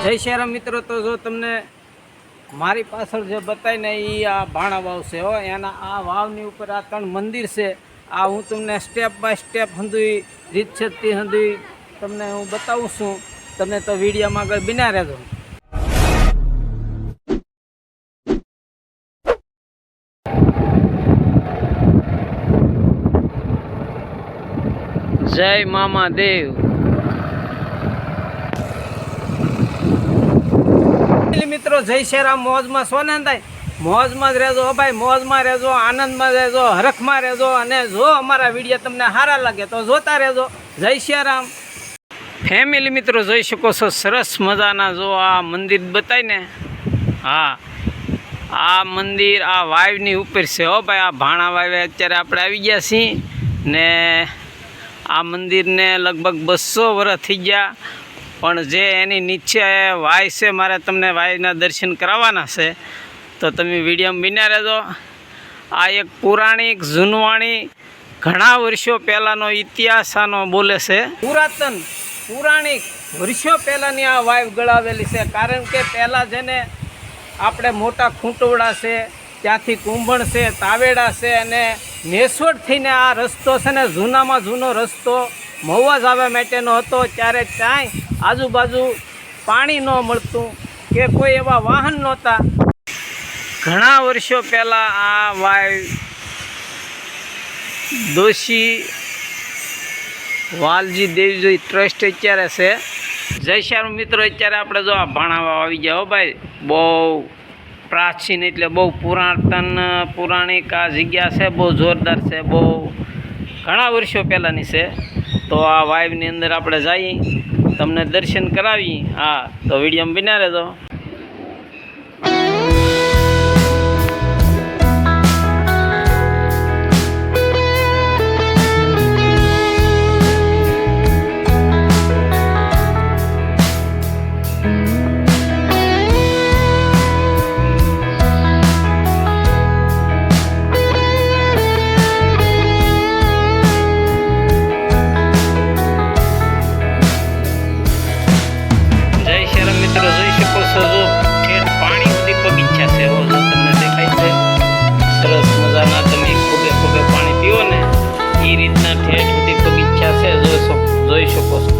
જય શ્રી રામ મિત્રો। તો જો તમને મારી પાછળ જે બતાવી ને એ આ ભાણા વાવ છે હો, એના આ વાવની ઉપર આ 3 મંદિર છે। આ હું તમને સ્ટેપ બાય સ્ટેપ હંધી રીતસરથી હંધી તમને હું બતાવું છું। તમે તો વિડીયોમાં આગળ બિના રહેજો। જય મામા દેવ। મિત્રો જય શ્રી રામ। મોજમાં સોનંદાય મોજમાં જ રહેજો ભાઈ, મોજમાં રહેજો, આનંદમાં રહેજો, હરખમાં રહેજો। અને જો અમારા વિડીયો તમને સારા લાગે તો જોતા રહેજો। જય શ્રી રામ ફેમિલી। મિત્રો જોઈ શકો છો સરસ મજાના જો આ મંદિર બતાવીને, હા આ મંદિર આ વાવની ઉપર છે હો ભાઈ। આ ભાણા વાવે અત્યારે આપણે આવી ગયા છીએ ને આ મંદિરને લગભગ 200 વર્ષ થઈ ગયા, પણ જે એની નીચે વાય છે મારે તમને વાયના દર્શન કરાવવાના છે, તો તમે વિડીયોમાં બન્યા રહેજો। આ એક પૌરાણિક જૂનવાણી ઘણા વર્ષો પહેલાંનો ઇતિહાસ આનો બોલે છે। પુરાતન પૌરાણિક વર્ષો પહેલાંની આ વાવ ગળાવેલી છે, કારણ કે પહેલાં જેને આપણે મોટા ખૂંટવડા છે, ત્યાંથી કુંભણ છે, તાવેડા છે, અને નેસવડ થઈને આ રસ્તો છે ને જૂનામાં જૂનો રસ્તો મહુવા જવા માટેનો હતો। ત્યારે ક્યાંય આજુબાજુ પાણી ન મળતું કે કોઈ એવા વાહન નહોતા। ઘણા વર્ષો પહેલાં આ વાવ દોશી વાલજી દેવજી ટ્રસ્ટ અત્યારે છે। જય શ્રી રામ મિત્રો। અત્યારે આપણે જો આ ભાણાવા આવી ગયા હો ભાઈ। બહુ પ્રાચીન એટલે બહુ પૌરાણિક આ જગ્યા છે, બહુ જોરદાર છે, બહુ ઘણા વર્ષો પહેલાંની છે। તો આ વાવની અંદર આપણે જઈએ, તમને દર્શન કરાવી। હા તો વિડીયોમાં બન્યા રહેજો। જોઈ શકો છો જો ઠેઠ પાણી સુધી બગીચા છે, જો તમને દેખાય છે સરસ મજાના। તમે ખૂબે ખૂબે પાણી પીવો ને એ રીતના ઠેઠ સુધી બગીચા છે, જોઈ શકો છો।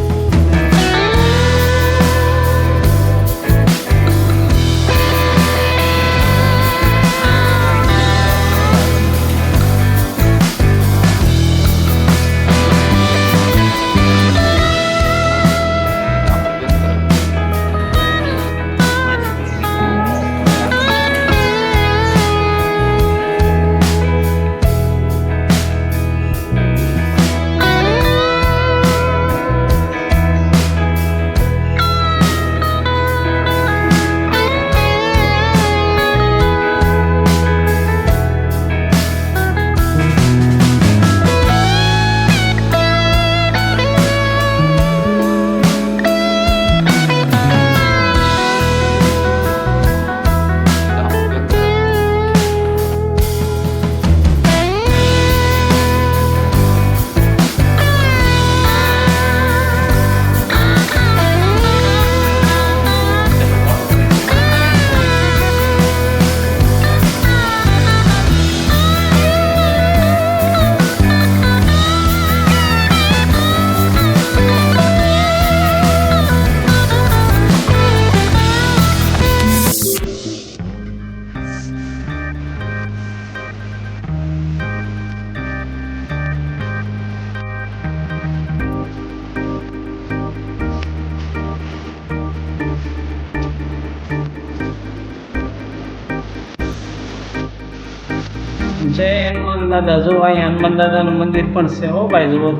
જય હનુમાન દાદા। જો અહીંયા હનુમાન દાદાનું મંદિર પણ છે હો ભાઈ। જુઓ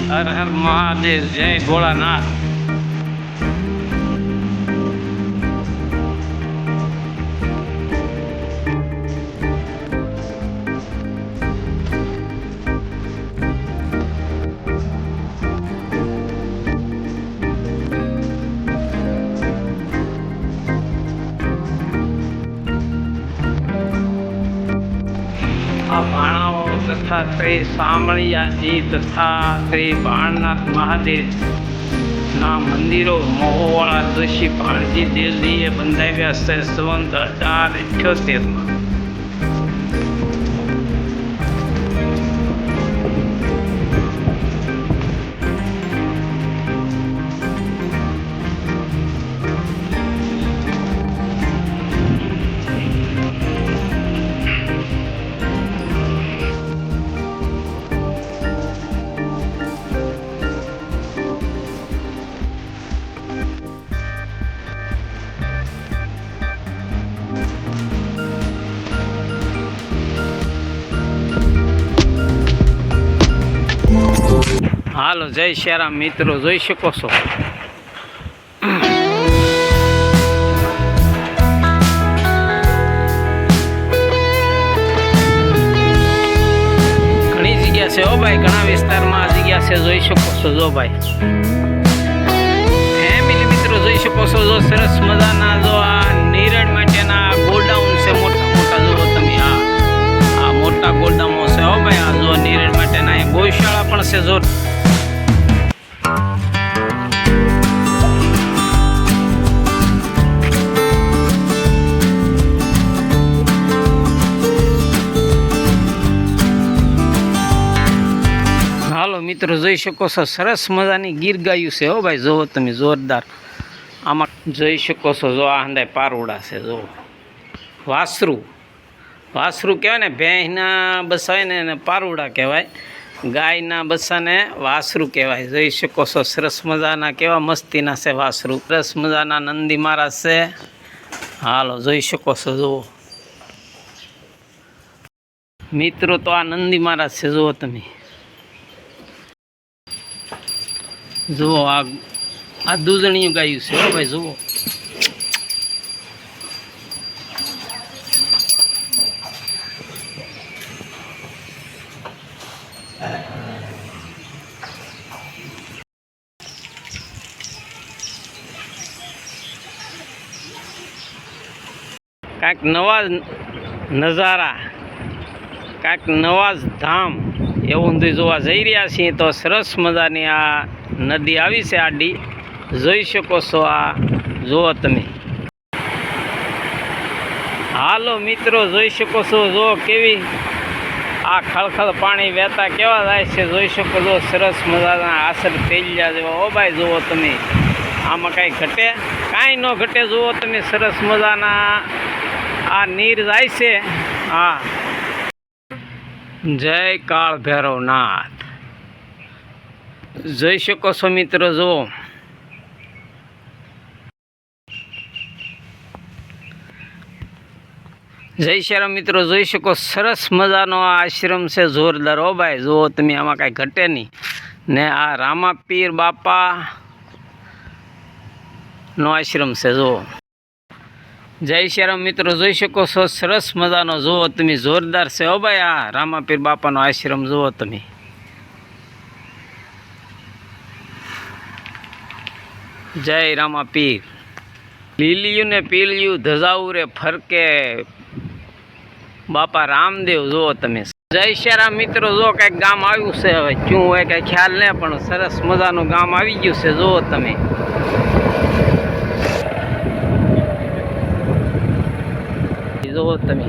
હર હર મહાદેવ, જય ભોળાનાથ। આ ભાણાઓ તથા શ્રી શામળિયાજી તથા શ્રી બાળનાથ મહાદેવના મંદિરો મોહોવાળા દોશી ભાણજી દેવજીએ બંધાવ્યા છે સંવંત 1878માં. હાલો જય શ્યારામ મિત્રો, જોઈ શકો છો ઘણી જગ્યા છે હો ભાઈ, ઘણા વિસ્તારમાં આ જગ્યા છે, જોઈ શકો છો. જો ભાઈ ફેમિલી મિત્રો જોઈ શકો છો, જો સરસ મજાના જો આ નિરણ માટેના ગોડાઉન છે, મોટા મોટા જો તમે આ મોટા ગોડાઉનો છે હો ભાઈ. આ જો નિરણ માટેના એ ગૌશાળા પણ છે. જો હાલો મિત્રો જોઈ શકો છો, સરસ મજાની ગીર ગાયું છે હો ભાઈ. જુઓ તમે જોરદાર, આમાં જોઈ શકો છો. જો આ હંદાય પારુડા છે, જો વાસરું કહેવાય ને, ભેંસના બસા ને એને પારુડા કહેવાય, ગાયના બસાને વાસરું કહેવાય. જોઈ શકો છો સરસ મજાના, કેવા મસ્તીના છે વાસરું, સરસ મજાના નંદી મહારાજ છે. હાલો જોઈ શકો છો. જુઓ મિત્રો, તો આ નંદી મહારાજ છે. જુઓ તમે, જુઓ આ દૂધણીયું ગાયું છે હો ભાઈ. જુઓ કાંઈક નવા નજારા, કાંઈક નવા ધામ એવું જોવા જઈ રહ્યા છીએ. તો સરસ મજાની આ નદી આવી છે આડી, જોઈ શકો છો. આ જુઓ તમે, હાલો મિત્રો જોઈ શકો છો. જો કેવી આ ખળખળ પાણી વહેતા કેવા જાય છે, જોઈ શકો છો. સરસ મજાના આસર તેલિયા જેવા હો ભાઈ. જુઓ તમે, આમાં કાંઈ ઘટે, કાંઈ ન ઘટે. જુઓ તમે, સરસ મજાના આ નીર જાય છે. હા, જય કાળ ભૈરવનાથ. જોઈ શકો છો મિત્રો. જુઓ જય શ્યારામ મિત્રો, જોઈ શકો સરસ મજાનો આ આશ્રમ છે, જોરદાર હો ભાઈ. જુઓ તમે, આમાં કાંઈ ઘટે નહીં. ને આ રામાપીર બાપાનો આશ્રમ છે. જુઓ જય શ્યારામ મિત્રો, જોઈ શકો છો સરસ મજાનો. જુઓ તમે, જોરદાર છે હો ભાઈ. આ રામાપીર બાપાનો આશ્રમ જુઓ તમે. જય રામાપીર. લીલિયું ને પીલિયું ધજાવું રે ફરકે બાપા રામદેવ. જુઓ તમે, જય શ્યારામ મિત્રો. જો કંઈક ગામ આવ્યું છે, હવે શું હોય કંઈ ખ્યાલ નહીં, પણ સરસ મજાનું ગામ આવી ગયું છે. જુઓ તમે, જુઓ તમે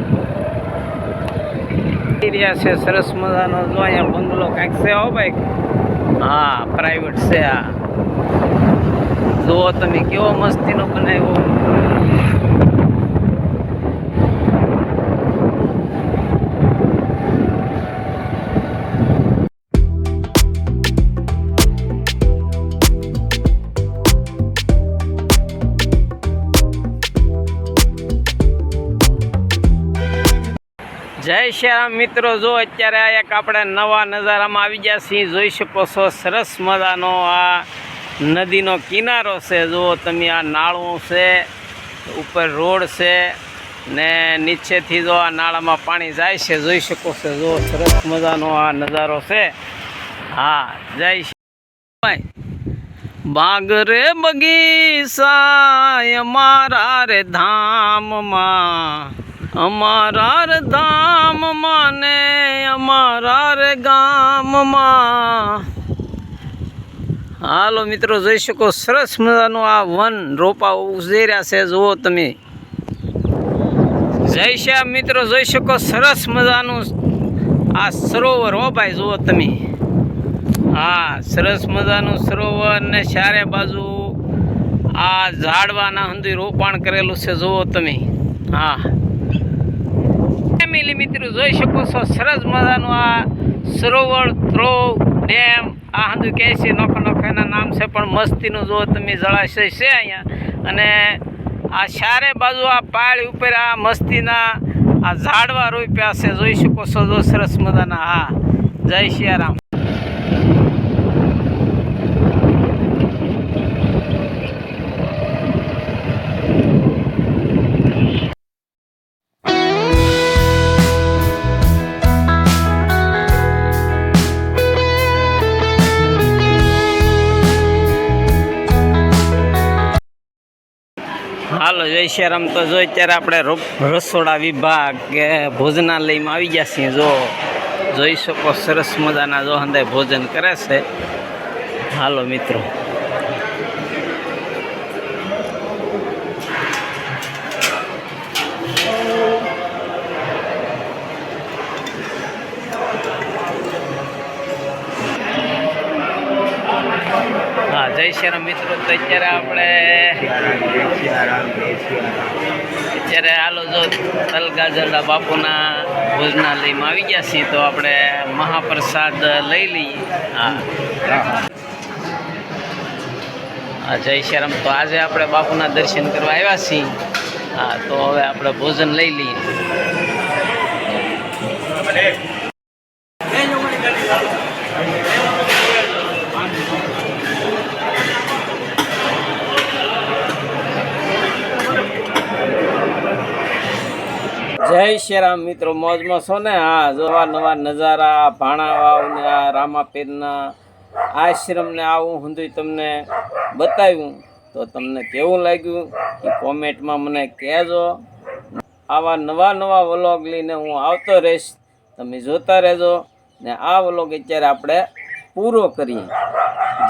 રહ્યા છે સરસ મજાનો. જો અહીંયા બંગલો કાંઈક છે હો ભાઈ. હા, પ્રાઇવેટ છે આ. જુઓ તમે, કેવો મસ્તીનો બનાવ્યો. જય શ્યારામ મિત્રો. જો અત્યારે આ એક આપણે નવા નજારામાં આવી ગયા છીએ. જોઈ શકો છો સરસ મજાનો આ નદીનો કિનારો છે. જુઓ તમે, આ નાળું છે, ઉપર રોડ છે ને નીચેથી જો આ નાળામાં પાણી જાય છે. જોઈ શકો છો. જો સરસ મજાનો આ નજારો છે. હા, જય શ્યારામ. બાગરે બગીચા અમારા રે ધામમાં, અમારા ધામમાં ને અમારા રે ગામમાં. હાલો મિત્રો, જોઈ શકો સરસ મજાનું આ વન રોપા ઉજરી રહ્યા છે. જુઓ તમે, જય શ્યામ મિત્રો, જોઈ શકો સરસ મજાનું આ સરોવર. હો ભાઈ, જુઓ તમે, હા સરસ મજાનું સરોવર ને ચારે બાજુ આ ઝાડવાના હંધી રોપાણ કરેલું છે. જુઓ તમે, હા ફેમિલી મિત્રો જોઈ શકો છો સરસ મજાનું આ સરોવર ત્રોવ ડેમ આ હંધું કહે છે. નોખા નોખા એના નામ છે, પણ મસ્તીનું જુઓ તમે જળાશય છે અહીંયા. અને આ ચારે બાજુ આ પાળી ઉપર આ મસ્તીના આ ઝાડવા રોપ્યા છે. જોઈ શકો છો, જો સરસ મજાના. હા, જય સિયારામ. હાલો, જય શ્યારામ. તો જો અત્યારે આપણે રસોડા વિભાગ કે ભોજનાલયમાં આવી ગયા છીએ. જો જોઈ શકો સરસ મજાના જો હંદાય ભોજન કરે છે. હાલો મિત્રો, હા જય શ્યારામ મિત્રો. તો અત્યારે હાલો જો તલગાજરડા બાપુના ભોજનાલયમાં આવી ગયા છીએ. તો આપણે મહાપ્રસાદ લઈ લઈએ. હા જય શ્યારામ. તો આજે આપણે બાપુના દર્શન કરવા આવ્યા છીએ. હા, તો હવે આપણે ભોજન લઈ લઈએ. જય શ્રીરામ મિત્રો, મોજમાં છો ને? હા, જોવા નવા નજારા ભાણા વાવ ને આ રામાપીરના આશ્રમને આવું હું તમને બતાવ્યું. તો તમને કેવું લાગ્યું એ કોમેન્ટમાં મને કહેજો. આવા નવા નવા વ્લોગ લઈને હું આવતો રહીશ, તમે જોતા રહેજો. ને આ વ્લોગ અત્યારે આપણે પૂરો કરીએ.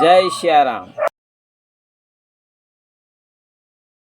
જય શ્રીરામ.